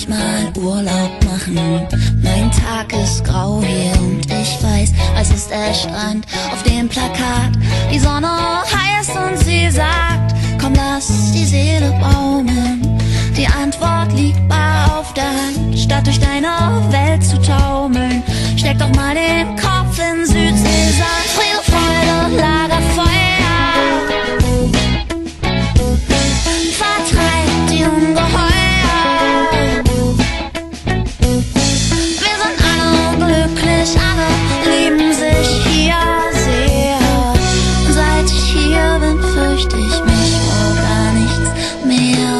endlich mal Urlaub machen. Mein Tag ist grau hier und ich weiß, es ist der Strand auf dem Plakat. Die Sonne heißt und sie sagt, komm, lass die Seele baumeln. Die Antwort liegt bar auf der Hand, statt durch deine Welt zu taumeln. Steck doch mal den Kopf in Südseesand, Friede, Freude, Lagerfeuer. Vertreibt die Ungeheuer. Wir sind alle glücklich, alle lieben sich hier sehr. Und seit ich hier bin, fürchte ich mich vor gar nichts mehr.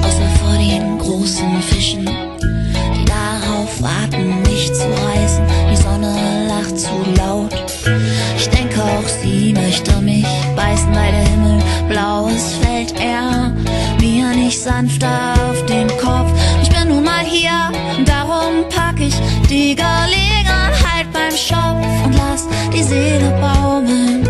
Außer vor den großen Fischen, die darauf warten, mich zu reißen. Die Sonne lacht zu laut. Ich denke auch sie möchte mich beißen, weil der Himmel blau ist, fällt er mir nicht sanfter auf den Kopf. Ich bin nun mal hier und darum pack ich die Gelegenheit beim Schopf und lass die Seele baumeln.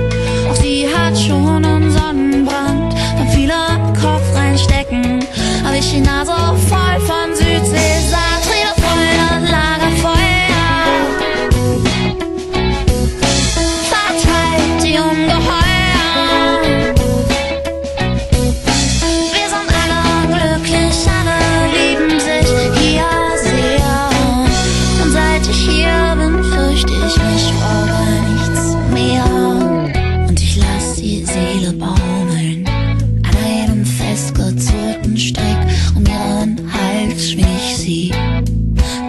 Auch sie hat schon einen Sonnenbrand, wenn viele im Kopf reinstecken, hab ich die Nase voll von Südseesand, Friede, Freude, Lagerfeuer. Vertreibt die Ungeheuer. Wir sind alle glücklich, alle lieben sich hier sehr. Und seit ich hier bin, fürchte ich mich vor gar nichts mehr. Und ich lass die Seele baumeln an einem festgezurrten Strick. Um ihren Hals schwing ich sie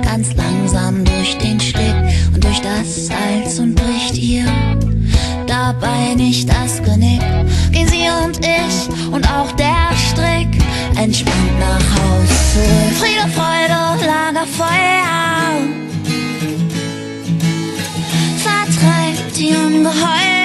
ganz langsam durch den Schlick und durch das Salz und bricht ihr dabei nicht das Genick. Gehen sie und ich und auch der Strick entspannt nach Haus zurück. Friede, Freude, Lagerfeuer. Vertreibt die Ungeheuer.